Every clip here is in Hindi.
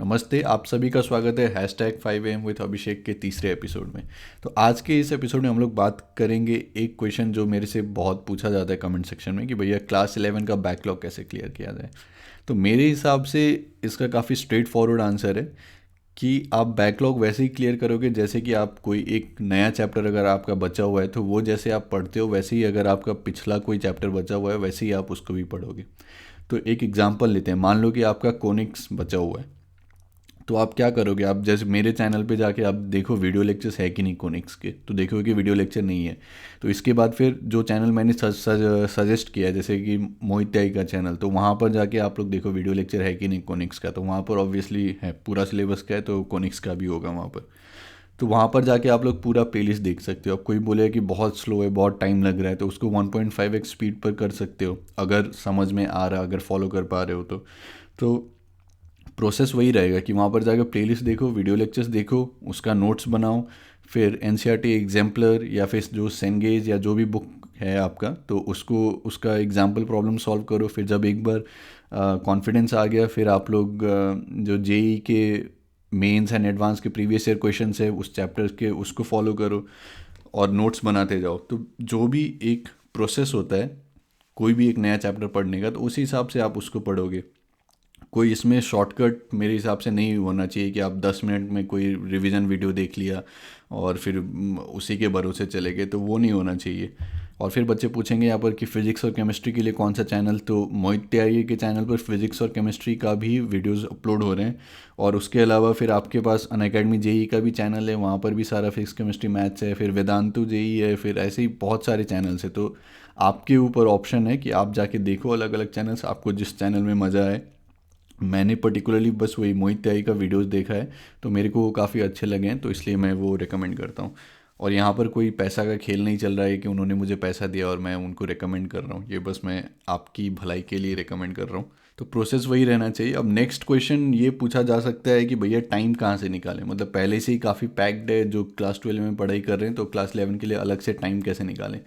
नमस्ते, आप सभी का स्वागत है #5am विथ अभिषेक के तीसरे एपिसोड में। तो आज के इस एपिसोड में हम लोग बात करेंगे एक क्वेश्चन जो मेरे से बहुत पूछा जाता है कमेंट सेक्शन में कि भैया क्लास 11 का बैकलॉग कैसे क्लियर किया जाए। तो मेरे हिसाब से इसका काफ़ी स्ट्रेट फॉरवर्ड आंसर है कि आप बैकलॉग वैसे ही क्लियर करोगे जैसे कि आप कोई एक नया चैप्टर अगर आपका बचा हुआ है तो वो जैसे आप पढ़ते हो वैसे ही अगर आपका पिछला कोई चैप्टर बचा हुआ है वैसे ही आप उसको भी पढ़ोगे। तो एक एग्जांपल लेते हैं, मान लो कि आपका कोनिक्स बचा हुआ है। तो आप क्या करोगे, आप जैसे मेरे चैनल पे जाके आप देखो वीडियो लेक्चर्स है कि नहीं कोनिक्स के, तो देखोगे कि वीडियो लेक्चर नहीं है। तो इसके बाद फिर जो चैनल मैंने सजेस्ट किया है जैसे कि मोहित त्यागी का चैनल, तो वहाँ पर जाके आप लोग देखो वीडियो लेक्चर है कि नहीं कोनिक्स का, तो वहाँ पर ऑब्वियसली है, पूरा सिलेबस का है तो कोनिक्स का भी होगा वहाँ पर। तो वहाँ पर जाके आप लोग पूरा प्लेलिस्ट देख सकते हो। अब कोई बोले कि बहुत स्लो है, बहुत टाइम लग रहा है, तो उसको 1.5x स्पीड पर कर सकते हो अगर समझ में आ रहा, अगर फॉलो कर पा रहे हो तो प्रोसेस वही रहेगा कि वहाँ पर जाकर प्लेलिस्ट देखो, वीडियो लेक्चर्स देखो, उसका नोट्स बनाओ, फिर एनसीईआरटी एग्जाम्पलर या फिर जो सेंगेज या जो भी बुक है आपका, तो उसको उसका एग्जाम्पल प्रॉब्लम सॉल्व करो। फिर जब एक बार कॉन्फिडेंस आ गया फिर आप लोग जो जेई के मेंस एंड एडवांस के प्रीवियस ईयर क्वेश्चन है उस चैप्टर के उसको फॉलो करो और नोट्स बनाते जाओ। तो जो भी एक प्रोसेस होता है कोई भी एक नया चैप्टर पढ़ने का, तो उसी हिसाब से आप उसको पढ़ोगे। कोई इसमें शॉर्टकट मेरे हिसाब से नहीं होना चाहिए कि आप 10 मिनट में कोई रिवीजन वीडियो देख लिया और फिर उसी के भरोसे चले गए, तो वो नहीं होना चाहिए। और फिर बच्चे पूछेंगे यहाँ पर कि फ़िज़िक्स और केमिस्ट्री के लिए कौन सा चैनल, तो मोहित त्यागी के चैनल पर फ़िज़िक्स और केमिस्ट्री का भी वीडियोस अपलोड हो रहे हैं। और उसके अलावा फिर आपके पास अनअकैडमी जेई का भी चैनल है, वहाँ पर भी सारा फिज़िक्स केमिस्ट्री मैथ्स है। फिर वेदांतु जेई है, फिर ऐसे ही बहुत सारे चैनल्स हैं। तो आपके ऊपर ऑप्शन है कि आप जाके देखो अलग अलग चैनल्स, आपको जिस चैनल में मज़ा आए। मैंने पर्टिकुलरली बस वही मोहित त्यागी का वीडियोस देखा है, तो मेरे को वो काफ़ी अच्छे लगे हैं, तो इसलिए मैं वो रिकमेंड करता हूँ। और यहाँ पर कोई पैसा का खेल नहीं चल रहा है कि उन्होंने मुझे पैसा दिया और मैं उनको रिकमेंड कर रहा हूँ, ये बस मैं आपकी भलाई के लिए रिकमेंड कर रहा हूँ। तो प्रोसेस वही रहना चाहिए। अब नेक्स्ट क्वेश्चन ये पूछा जा सकता है कि भैया टाइम कहाँ से निकालें, मतलब पहले से ही काफ़ी पैक्ड है, जो क्लास 12 में पढ़ाई कर रहे हैं तो क्लास 11 के लिए अलग से टाइम कैसे निकालें।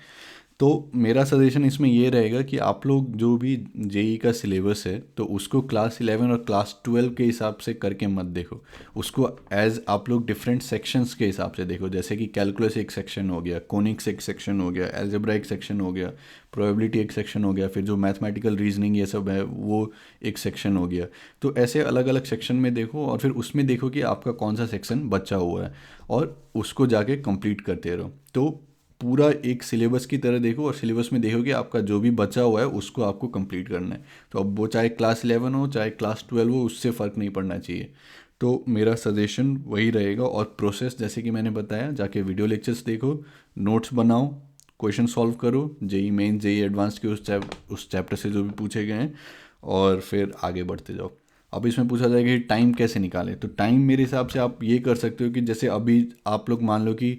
तो मेरा सजेशन इसमें ये रहेगा कि आप लोग जो भी जेई का सिलेबस है तो उसको क्लास 11 और क्लास 12 के हिसाब से करके मत देखो, उसको एज आप लोग डिफरेंट सेक्शंस के हिसाब से देखो। जैसे कि कैलकुलस एक सेक्शन हो गया, कोनिक्स एक सेक्शन हो गया, एल्जेब्रा एक सेक्शन हो गया, प्रोबेबिलिटी एक सेक्शन हो गया, फिर जो मैथमेटिकल रीजनिंग ये सब है वो एक सेक्शन हो गया। तो ऐसे अलग अलग सेक्शन में देखो और फिर उसमें देखो कि आपका कौन सा सेक्शन बचा हुआ है और उसको जाके कंप्लीट करते रहो। तो पूरा एक सिलेबस की तरह देखो और सिलेबस में देखो कि आपका जो भी बचा हुआ है उसको आपको कंप्लीट करना है। तो अब वो चाहे क्लास 11 हो चाहे क्लास 12 हो, उससे फ़र्क नहीं पड़ना चाहिए। तो मेरा सजेशन वही रहेगा। और प्रोसेस जैसे कि मैंने बताया, जाके वीडियो लेक्चर्स देखो, नोट्स बनाओ, क्वेश्चन सॉल्व करो, जेई मेन जेई एडवांस के उस चैप्टर से जो भी पूछे गए हैं, और फिर आगे बढ़ते जाओ। अब इसमें पूछा जाएगा कि टाइम कैसे निकालें, तो टाइम मेरे हिसाब से आप ये कर सकते हो कि जैसे अभी आप लोग मान लो कि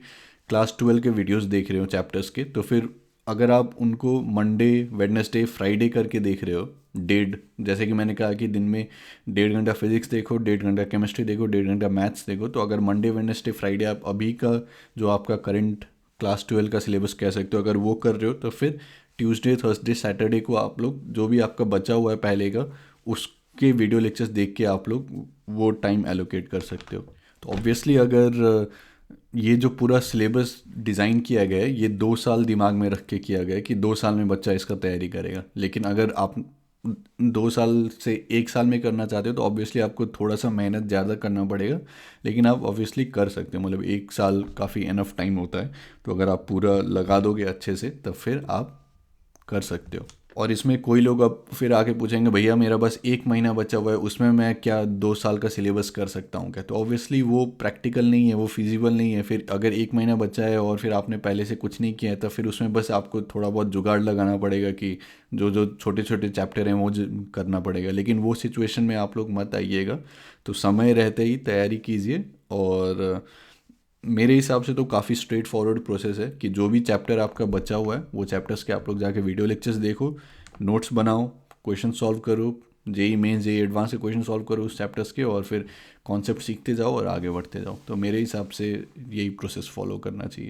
क्लास 12 के वीडियोस देख रहे हो चैप्टर्स के, तो फिर अगर आप उनको मंडे वेडनेसडे फ्राइडे करके देख रहे हो, डेढ़, जैसे कि मैंने कहा कि दिन में 1.5 घंटा फिजिक्स देखो, 1.5 घंटा केमिस्ट्री देखो, 1.5 घंटा मैथ्स देखो, तो अगर मंडे वेडनेसडे फ्राइडे आप अभी का जो आपका करंट क्लास 12 का सिलेबस कह सकते हो अगर वो कर रहे हो, तो फिर ट्यूसडे थर्सडे सैटरडे को आप लोग जो भी आपका बचा हुआ है पहले का उसके वीडियो लेक्चर्स देख के आप लोग वो टाइम एलोकेट कर सकते हो। तो ऑब्वियसली अगर ये जो पूरा सिलेबस डिज़ाइन किया गया है ये 2 साल दिमाग में रख के किया गया है कि 2 साल में बच्चा इसका तैयारी करेगा, लेकिन अगर आप 2 साल से 1 साल में करना चाहते हो तो ऑब्वियसली आपको थोड़ा सा मेहनत ज़्यादा करना पड़ेगा, लेकिन आप ऑब्वियसली कर सकते हो। मतलब 1 साल काफ़ी इनफ टाइम होता है, तो अगर आप पूरा लगा दोगे अच्छे से तब फिर आप कर सकते हो। और इसमें कोई लोग अब फिर आके पूछेंगे भैया मेरा बस 1 महीना बचा हुआ है उसमें मैं क्या 2 साल का सिलेबस कर सकता हूँ क्या, तो ऑब्वियसली वो प्रैक्टिकल नहीं है, वो फिजिबल नहीं है। फिर अगर 1 महीना बचा है और फिर आपने पहले से कुछ नहीं किया है तो फिर उसमें बस आपको थोड़ा बहुत जुगाड़ लगाना पड़ेगा कि जो जो छोटे छोटे चैप्टर हैं वो करना पड़ेगा, लेकिन वो सिचुएशन में आप लोग मत आइएगा। तो समय रहते ही तैयारी कीजिए। और मेरे हिसाब से तो काफ़ी स्ट्रेट फॉरवर्ड प्रोसेस है कि जो भी चैप्टर आपका बचा हुआ है वो चैप्टर्स के आप लोग जाके वीडियो लेक्चर्स देखो, नोट्स बनाओ, क्वेश्चन सॉल्व करो, जेई मेंस जेई एडवांस के क्वेश्चन सॉल्व करो उस चैप्टर्स के, और फिर कॉन्सेप्ट सीखते जाओ और आगे बढ़ते जाओ। तो मेरे हिसाब से यही प्रोसेस फॉलो करना चाहिए।